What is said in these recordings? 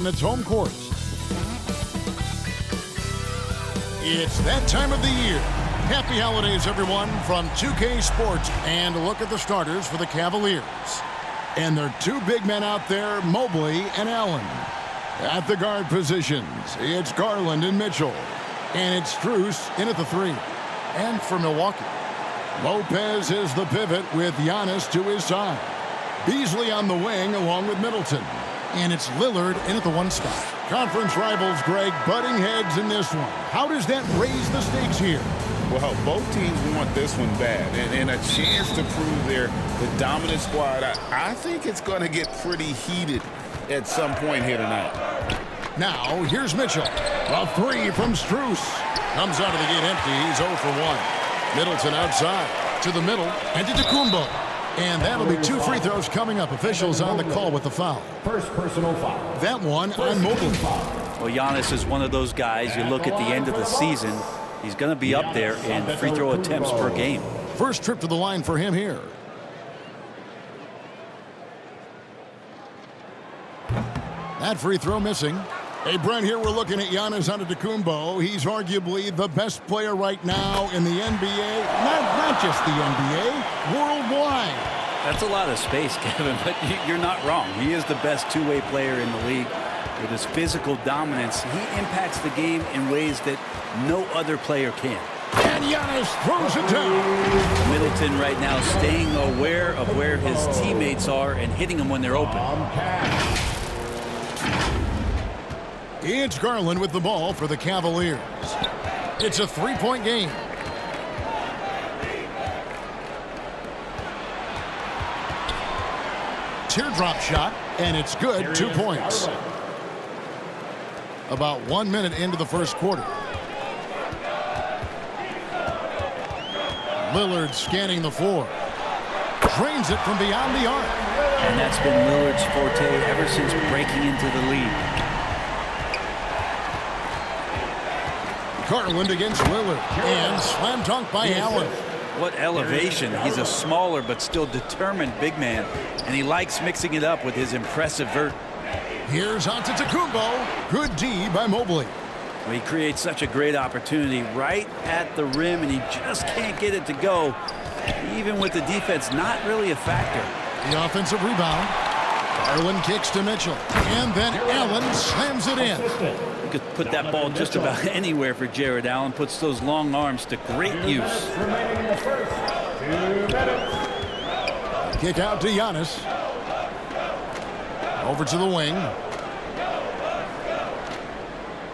in its home court. It's that time of the year. Happy holidays, everyone, from 2K Sports. And a look at the starters for the Cavaliers. And there are two big men out there, Mobley and Allen. At the guard positions, it's Garland and Mitchell. And it's Strus in at the three. And for Milwaukee, Lopez is the pivot with Giannis to his side. Beasley on the wing along with Middleton. And it's Lillard in at the one spot. Conference rivals, Greg, butting heads in this one. How does that raise the stakes here? Well, both teams want this one bad, and a chance to prove they're the dominant squad. I think it's going to get pretty heated at some point here tonight. Now, here's Mitchell. A three from Strus. Comes out of the gate empty. He's 0 for 1. Middleton outside to the middle and to Tacumbo. And that'll be two free throws coming up. Officials on the call with the foul. First personal foul. That one on Mobley. Well, Giannis is one of those guys, you look at the end of the season, he's going to be up there in free throw attempts per game. First trip to the line for him here. That free throw missing. Hey, Brent, here we're looking at Giannis Antetokounmpo. He's arguably the best player right now in the NBA. Not just the NBA, worldwide. That's a lot of space, Kevin, but you're not wrong. He is the best two-way player in the league. With his physical dominance, he impacts the game in ways that no other player can. And Giannis throws it down. Middleton right now staying aware of where his teammates are and hitting them when they're open. It's Garland with the ball for the Cavaliers. It's a three-point game. Teardrop shot, and it's good. 2 points. About 1 minute into the first quarter. Lillard scanning the floor. Drains it from beyond the arc. And that's been Lillard's forte ever since breaking into the league. Garland against Lillard. And slam dunk by Allen. What elevation. He's a smaller but still determined big man. And he likes mixing it up with his impressive vert. Here's Antetokounmpo. Good D by Mobley. Well, he creates such a great opportunity right at the rim, and he just can't get it to go. Even with the defense not really a factor. The offensive rebound. Garland kicks to Mitchell. And then Allen slams it in. You could put that ball just about anywhere for Jared Allen. Puts those long arms to great use. Kick out to Giannis. Over to the wing.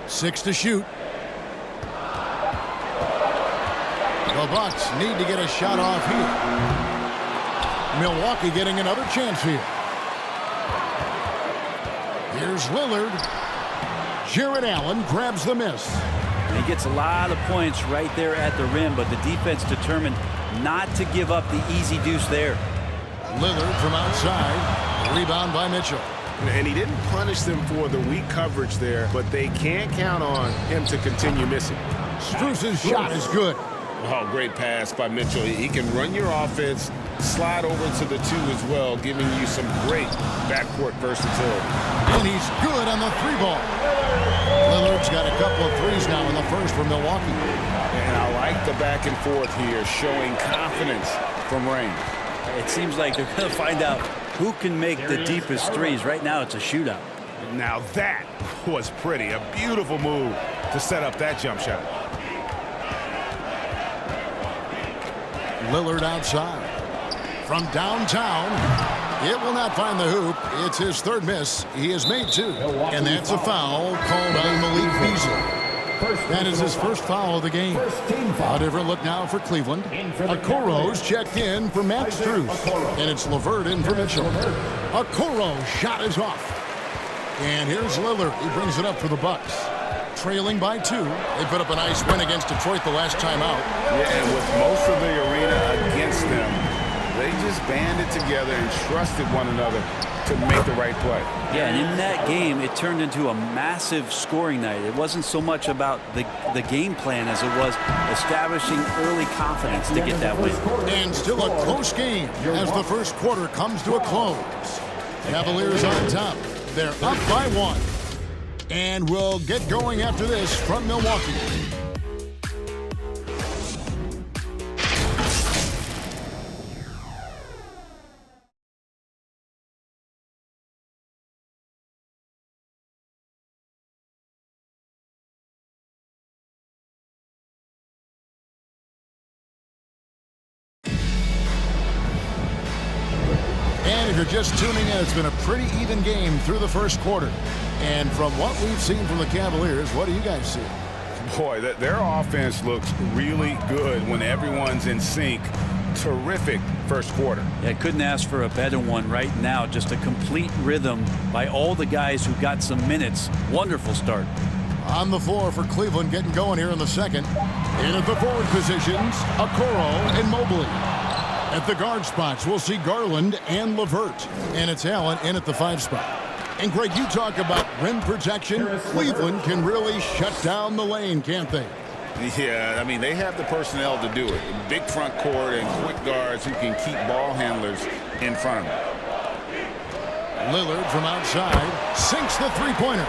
6 to shoot. The Bucks need to get a shot off here. Milwaukee getting another chance here. Here's Lillard. Jared Allen grabs the miss. He gets a lot of points right there at the rim, but the defense determined not to give up the easy deuce there. Lillard from outside. Rebound by Mitchell. And he didn't punish them for the weak coverage there, but they can't count on him to continue missing. Strus's shot is good. Oh, great pass by Mitchell. He can run your offense, slide over to the two as well, giving you some great backcourt versatility. And he's good on the three ball. Lillard's got a couple of threes now in the first for Milwaukee. And I like the back and forth here, showing confidence from range. It seems like they're going to find out who can make the deepest threes. Right now, it's a shootout. Now that was pretty. A beautiful move to set up that jump shot. Lillard outside. From downtown. It will not find the hoop. It's his third miss. He has made 2. And that's a foul called on Malik Beasley. That is his first foul of the game. A different look now for Cleveland. Okoro's checked in for Matt Strus. And it's LeVert in for Mitchell. Okoro's shot is off. And here's Lillard. He brings it up for the Bucks. Trailing by 2. They put up a nice win against Detroit the last time out. Yeah, and with most of the arena against them, they just banded together and trusted one another to make the right play. Yeah, and in that game, it turned into a massive scoring night. It wasn't so much about the game plan as it was establishing early confidence to get that win. And still a close game as the first quarter comes to a close. Cavaliers on top. They're up by 1. And we'll get going after this from Milwaukee. And if you're just tuning in, it's been a pretty even game through the first quarter. And from what we've seen from the Cavaliers, what do you guys see? Boy, their offense looks really good when everyone's in sync. Terrific first quarter. Yeah, couldn't ask for a better one right now. Just a complete rhythm by all the guys who got some minutes. Wonderful start. On the floor for Cleveland, getting going here in the second. In at the forward positions, Okoro and Mobley. At the guard spots, we'll see Garland and LeVert. And it's Allen in at the 5 spot. And Greg, you talk about rim protection. Cleveland can really shut down the lane, can't they? Yeah, I mean, they have the personnel to do it. Big front court and quick guards who can keep ball handlers in front of them. Lillard from outside sinks the three-pointer.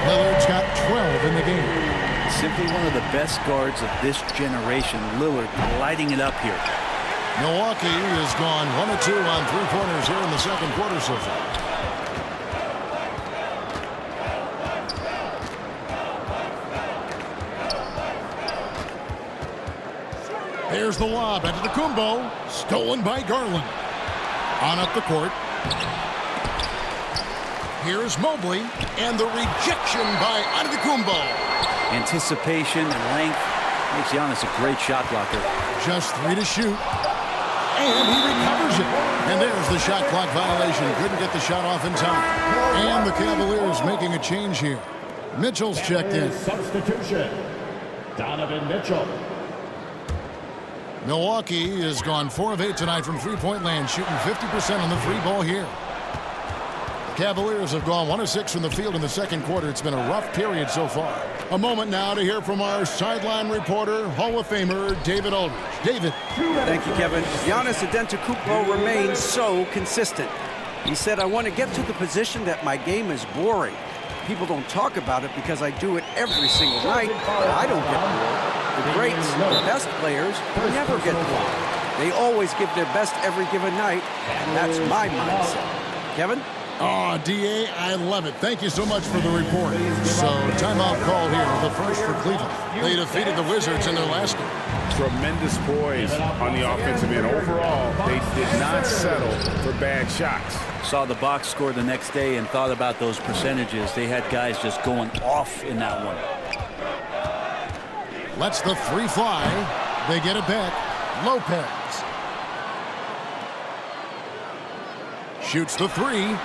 Lillard's got 12 in the game. Simply one of the best guards of this generation. Lillard lighting it up here. Milwaukee has gone 1 of 2 on three-pointers here in the second quarter so far. There's the lob into the Kumbo. Stolen by Garland. On up the court. Here's Mobley. And the rejection by Antetokounmpo. Anticipation and length makes Giannis a great shot blocker. Just 3 to shoot. And he recovers it. And there's the shot clock violation. Couldn't get the shot off in time. And the Cavaliers making a change here. Mitchell's checked in. Substitution. Donovan Mitchell. Milwaukee has gone 4 of 8 tonight from three-point land, shooting 50% on the free ball here. The Cavaliers have gone 1 of 6 from the field in the second quarter. It's been a rough period so far. A moment now to hear from our sideline reporter, Hall of Famer David Aldridge. David. Thank you, Kevin. Giannis Antetokounmpo remains so consistent. He said, I want to get to the position that my game is boring. People don't talk about it because I do it every single night, but I don't get bored. The greats, the best players, never get bored. They always give their best every given night, and that's my mindset. Kevin? Oh, D.A., I love it. Thank you so much for the report. So, timeout call here, the first for Cleveland. They defeated the Wizards in their last game. Tremendous poise on the offensive end. Overall, they did not settle for bad shots. Saw the box score the next day and thought about those percentages. They had guys just going off in that one. Lets the 3 fly. They get it back. Lopez. Shoots the 3.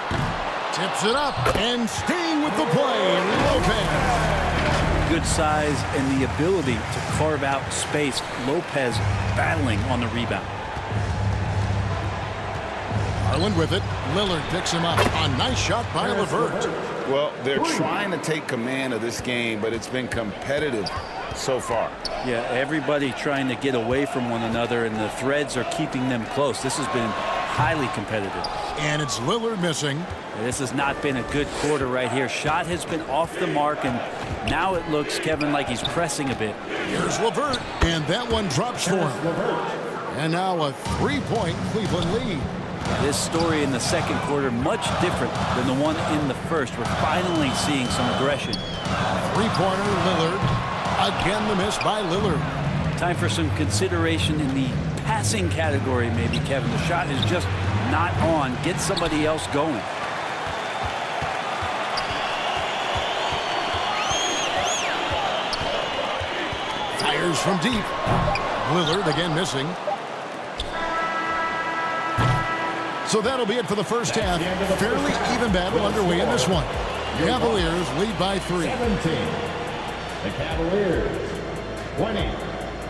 Tips it up. And staying with the play, Lopez. Good size and the ability to carve out space. Lopez battling on the rebound. Garland with it. Lillard picks him up. A nice shot by LeVert. Well, they're trying to take command of this game, but it's been competitive so far. Yeah, everybody trying to get away from one another, and the threads are keeping them close. This has been highly competitive. And it's Lillard missing. This has not been a good quarter right here. Shot has been off the mark, and now it looks, Kevin, like he's pressing a bit. Here's LeVert, and that one drops for him. And now a 3-point Cleveland lead. This story in the second quarter much different than the one in the first. We're finally seeing some aggression. 3-pointer Lillard. Again the miss by Lillard. Time for some consideration in the passing category maybe, Kevin. The shot is just not on. Get somebody else going. Fires from deep. Lillard again missing. So that'll be it for the first half. Fairly even battle underway in this one. Cavaliers lead by 3. 17. The Cavaliers winning.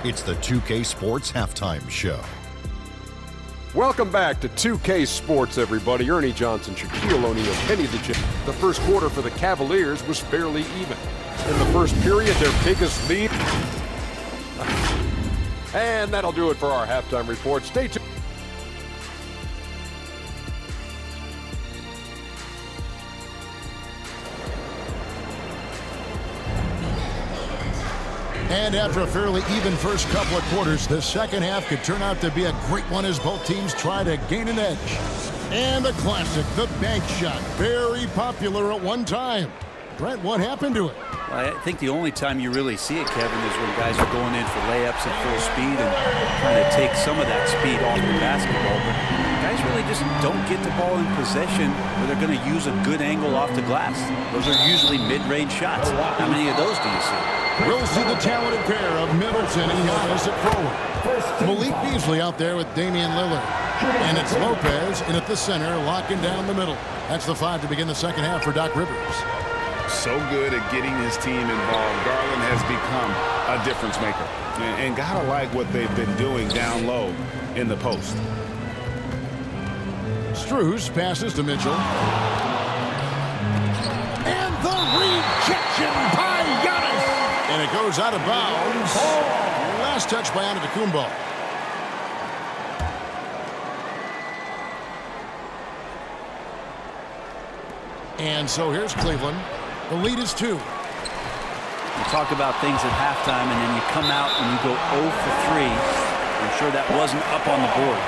It's the 2K Sports Halftime Show. Welcome back to 2K Sports, everybody. Ernie Johnson, Shaquille O'Neal, Kenny the Jet. The first quarter for the Cavaliers was fairly even. In the first period, their biggest lead. And that'll do it for our halftime report. Stay tuned. And after a fairly even first couple of quarters, the second half could turn out to be a great one as both teams try to gain an edge. And the classic, the bank shot, very popular at one time. Brent, what happened to it? Well, I think the only time you really see it, Kevin, is when guys are going in for layups at full speed and trying to take some of that speed off the basketball. But guys really just don't get the ball in possession where they're going to use a good angle off the glass. Those are usually mid-range shots. How many of those do you see? We'll see the talented pair of Middleton and Giannis at forward. Malik Beasley out there with Damian Lillard. And it's Lopez in at the center, locking down the middle. That's the 5 to begin the second half for Doc Rivers. So good at getting his team involved. Garland has become a difference maker. And gotta like what they've been doing down low in the post. Strus passes to Mitchell. And the rejection by Giannis. And it goes out of bounds. Last touch by Antetokounmpo. And so here's Cleveland. The lead is 2. You talk about things at halftime, and then you come out and you go 0 for 3. I'm sure that wasn't up on the board.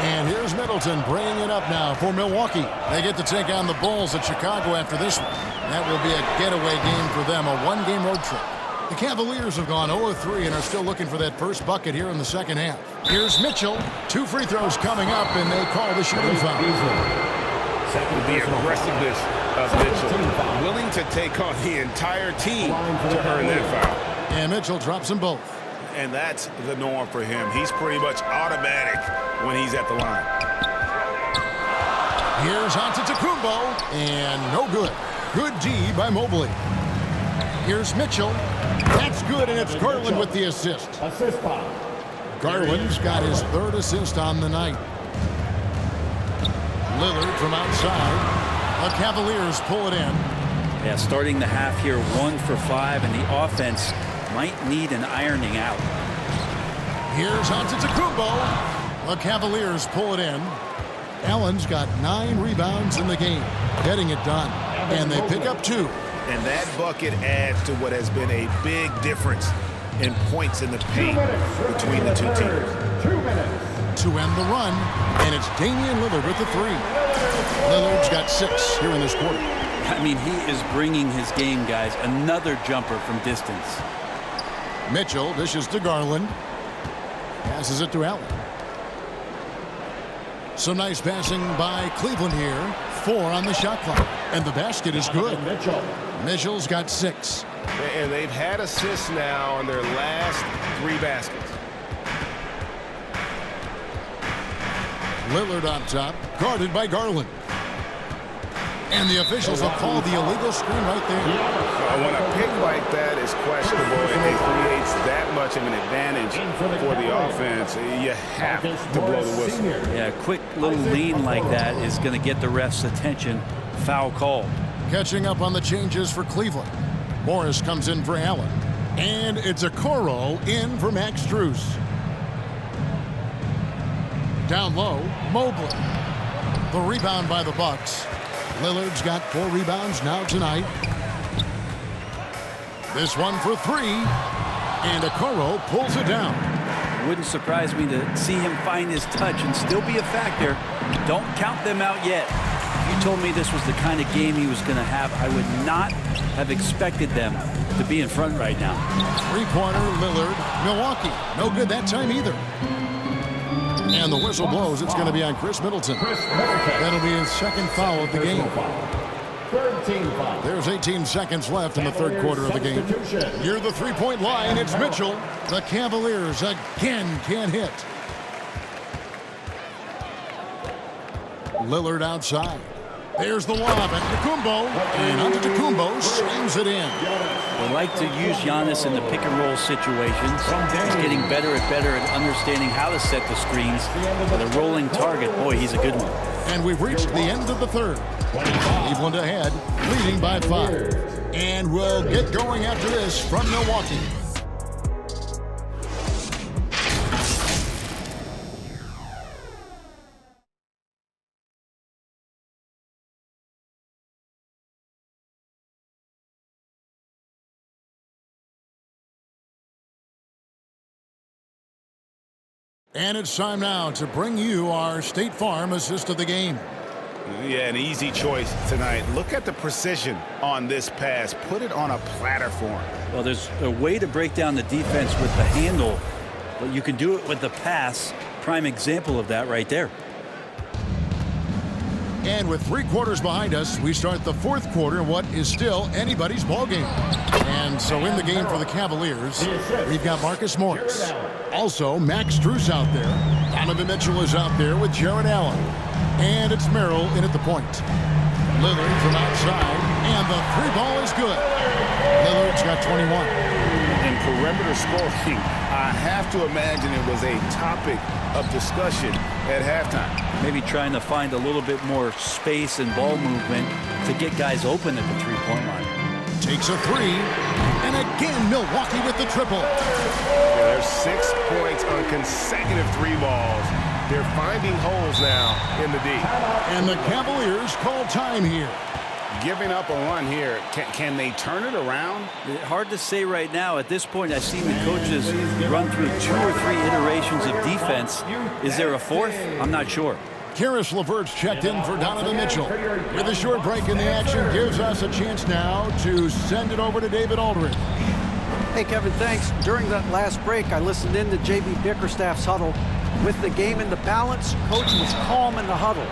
And here's Middleton bringing it up now for Milwaukee. They get to take on the Bulls at Chicago after this one. That will be a getaway game for them, a one-game road trip. The Cavaliers have gone 0-3 and are still looking for that first bucket here in the second half. Here's Mitchell. 2 free throws coming up, and they call the shooting foul. The aggressiveness of Mitchell, willing to take on the entire team to earn that foul. And Mitchell drops them both. And that's the norm for him. He's pretty much automatic when he's at the line. Here's Antetokounmpo, and no good. Good D by Mobley. Here's Mitchell. That's good, and it's Garland with the assist. Garland's got his 3rd assist on the night. Lillard from outside. The Cavaliers pull it in. Yeah, starting the half here 1 for 5, and the offense might need an ironing out. Here's Antetokounmpo. The Cavaliers pull it in. Allen's got 9 rebounds in the game, getting it done. And they pick up 2. And that bucket adds to what has been a big difference in points in the paint between the two teams. 2 minutes. To end the run, and it's Damian Lillard with the 3. Lillard's got 6 here in this quarter. I mean, he is bringing his game, guys. Another jumper from distance. Mitchell dishes to Garland. Passes it to Allen. Some nice passing by Cleveland here. 4 on the shot clock. And the basket is good. Mitchell's got 6. And they've had assists now on their last 3 baskets. Lillard on top, guarded by Garland. And the officials have called the illegal screen right there. When a pick like that is questionable and it creates that much of an advantage for the offense, you have to blow the whistle. Yeah, a quick little lean like that is going to get the ref's attention. Foul call. Catching up on the changes for Cleveland. Morris comes in for Allen. And it's Okoro in for Max Strus. Down low, Mobley. The rebound by the Bucks. Lillard's got 4 rebounds now tonight. This one for 3. And Okoro pulls it down. Wouldn't surprise me to see him find his touch and still be a factor. Don't count them out yet. If you told me this was the kind of game he was going to have, I would not have expected them to be in front right now. 3-pointer, Lillard, Milwaukee. No good that time either. And the whistle blows. It's going to be on Chris Middleton. That'll be his 2nd foul of the game. 3rd team foul. There's 18 seconds left in the 3rd quarter of the game. Near the 3-point line, it's Mitchell. The Cavaliers again can't hit. Lillard outside. There's the lob at Antetokounmpo, and Antetokounmpo slams it in. They like to use Giannis in the pick-and-roll situations. He's getting better at understanding how to set the screens. For the rolling target, boy, he's a good one. And we've reached the end of the 3rd. Cleveland ahead, leading by 5. And we'll get going after this from Milwaukee. And it's time now to bring you our State Farm assist of the game. Yeah, an easy choice tonight. Look at the precision on this pass. Put it on a platter for him. Well, there's a way to break down the defense with the handle, but you can do it with the pass. Prime example of that right there. And with 3 quarters behind us, we start the 4th quarter in what is still anybody's ball game. And so in the game for the Cavaliers, we've got Marcus Morris. Also, Max Strus out there. Donovan Mitchell is out there with Jared Allen. And it's Merrill in at the point. Lillard from outside, and the 3-ball is good. Lillard's got 21. In perimeter scoring, I have to imagine it was a topic of discussion at halftime. Maybe trying to find a little bit more space and ball movement to get guys open at the 3-point line. Takes a 3, and again Milwaukee with the triple. Yeah, there's 6 points on consecutive 3 balls. They're finding holes now in the D. And the Cavaliers call time here. Giving up a run here. Can they turn it around? Hard to say right now. At this point, I've seen the coaches run through 2 or 3 iterations of defense. Is there a 4th? I'm not sure. Karis LeVert's checked in for Donovan Mitchell. With a short break in the action, gives us a chance now to send it over to David Aldridge. Hey, Kevin, thanks. During that last break, I listened in to J.B. Bickerstaff's huddle. With the game in the balance, coach was calm in the huddle.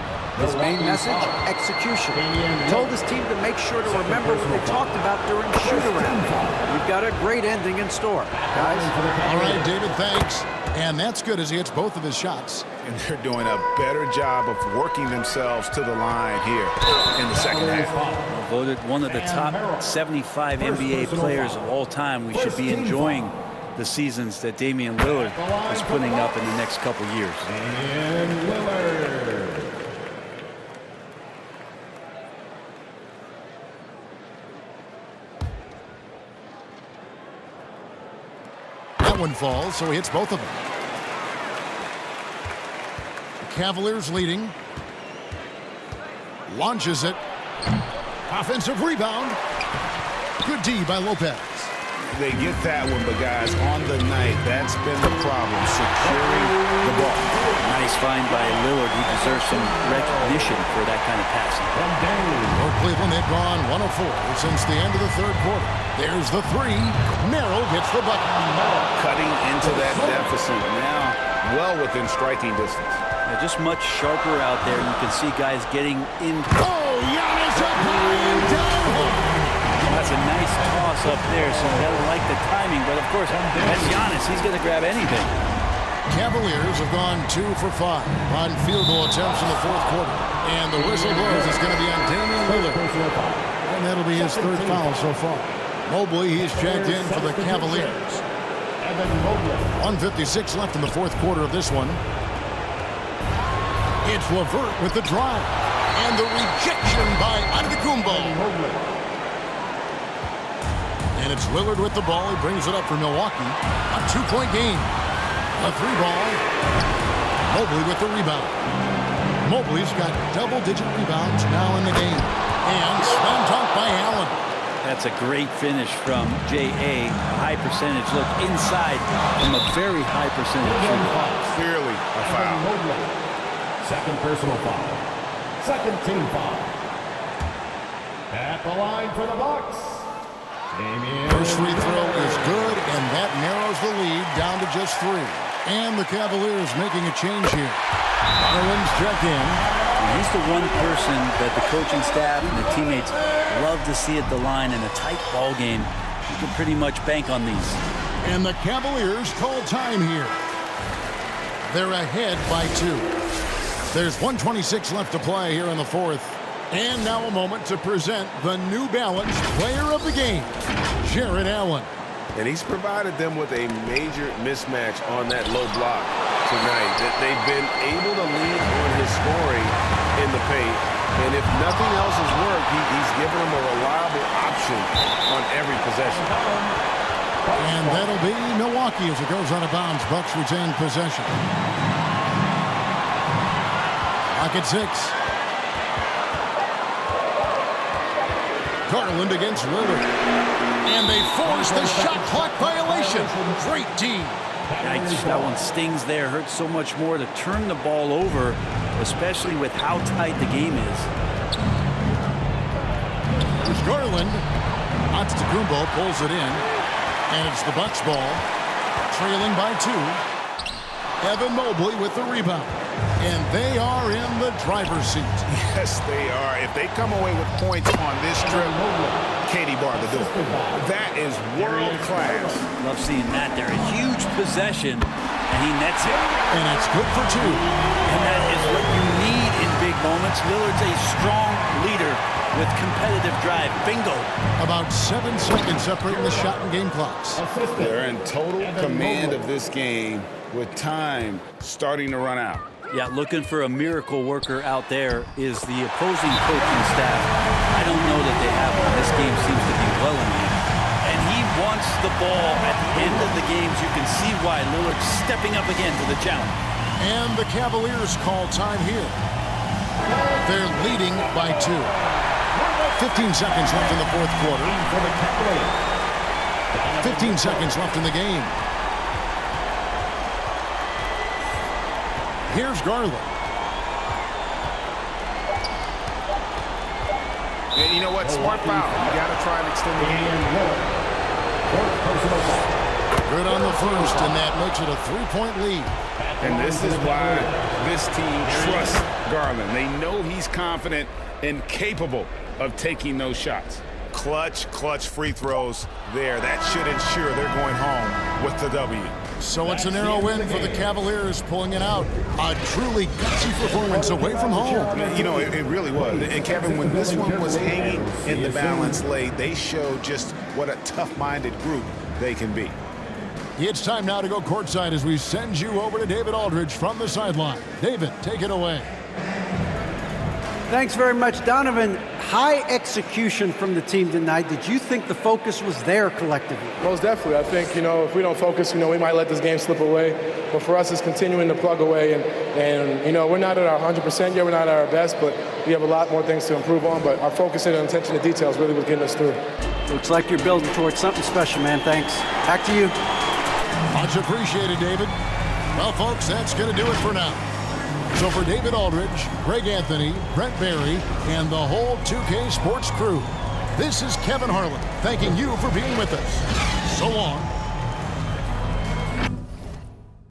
His main message, execution. He told his team to make sure to remember what they talked about during shoot-around. We've got a great ending in store, guys. All right, David, thanks. And that's good as he hits both of his shots. And they're doing a better job of working themselves to the line here in the second half. Voted one of the top 75 NBA players of all time. We should be enjoying the seasons that Damian Lillard is putting up in the next couple years. And Lillard. That one falls, so he hits both of them. The Cavaliers leading. Launches it. Offensive rebound. Good D by Lopez. They get that one, but guys, on the night, that's been the problem, securing the ball. Nice find by Lillard. He deserves some recognition for that kind of passing. For Cleveland, they've gone 104 since the end of the 3rd quarter. There's the 3. Merrill gets the bucket. Cutting into that deficit now, well within striking distance. Yeah, just much sharper out there. You can see guys getting in. Oh, Giannis up high and down. That's a nice toss up there, so you gotta like the timing. But of course, that's Giannis. He's gonna grab anything. Cavaliers have gone 2 for 5 on field goal attempts in the 4th quarter. And the whistle blows. It's going to be on Damian Lillard. And that'll be his 3rd foul so far. Mobley, he's checked in for the Cavaliers. 1:56 left in the 4th quarter of this one. It's LeVert with the drive. And the rejection by Antetokounmpo. And it's Lillard with the ball. He brings it up for Milwaukee. A 2-point game. A 3-ball. Mobley with the rebound. Mobley's got double-digit rebounds now in the game. And slam dunk by Allen. That's a great finish from J.A. A high percentage look inside from a very high percentage shooter. Clearly a foul. Second personal foul. Second team foul. At the line for the Bucks. First free throw is good, and that narrows the lead down to just 3. And the Cavaliers making a change here. Donovan's checked in. He's the one person that the coaching staff and the teammates love to see at the line in a tight ball game. You can pretty much bank on these. And the Cavaliers call time here. They're ahead by 2. There's 1:26 left to play here in the 4th. And now a moment to present the New Balance Player of the Game, Jared Allen. And he's provided them with a major mismatch on that low block tonight. That they've been able to lean on his scoring in the paint. And if nothing else has worked, he's given them a reliable option on every possession. And that'll be Milwaukee as it goes out of bounds. Bucks retain possession. Lock at 6. Garland against Lillard. And they force the shot clock violation. Great D. Yikes, that one stings there. Hurts so much more to turn the ball over, especially with how tight the game is. There's Garland. Antetokounmpo pulls it in, and it's the Bucks ball, trailing by 2. Evan Mobley with the rebound, and they are in the driver's seat. Yes, they are. If they come away with points on this trip, Katie barred the door. That is world class. Love seeing that there. A huge possession, and he nets it. And it's good for 2. And that is what you need in big moments. Lillard's a strong leader with competitive drive. Bingo. About 7 seconds separating the shot and game clocks. They're in total command of this game with time starting to run out. Yeah, looking for a miracle worker out there is the opposing coaching staff. I don't know that they have one. This game seems to be well in hand. And he wants the ball at the end of the games. You can see why Lillard's stepping up again to the challenge. And the Cavaliers call time here. They're leading by 2. 15 seconds left in the fourth quarter. 15 seconds left in the game. Here's Garland. And you know what? Smart foul. You got to try and extend the game. Good on the first, and that makes it a 3-point lead. And this is why this team trusts Garland. They know he's confident and capable of taking those shots. Clutch free throws there. That should ensure they're going home with the W. So it's a narrow win for the Cavaliers, pulling it out. A truly gutsy performance away from home. You know, it really was. And Kevin, when this one was hanging in the balance late, they showed just what a tough-minded group they can be. It's time now to go courtside as we send you over to David Aldridge from the sideline. David, take it away. Thanks very much, Donovan. High execution from the team tonight. Did you think the focus was there collectively? Most definitely. I think, if we don't focus, we might let this game slip away. But for us, it's continuing to plug away. And we're not at our 100% yet. We're not at our best, but we have a lot more things to improve on. But our focus and attention to details really was getting us through. Looks like you're building towards something special, man. Thanks. Back to you. Much appreciated, David. Well, folks, that's going to do it for now. So for David Aldridge, Greg Anthony, Brent Barry, and the whole 2K Sports crew, this is Kevin Harlan thanking you for being with us. So long.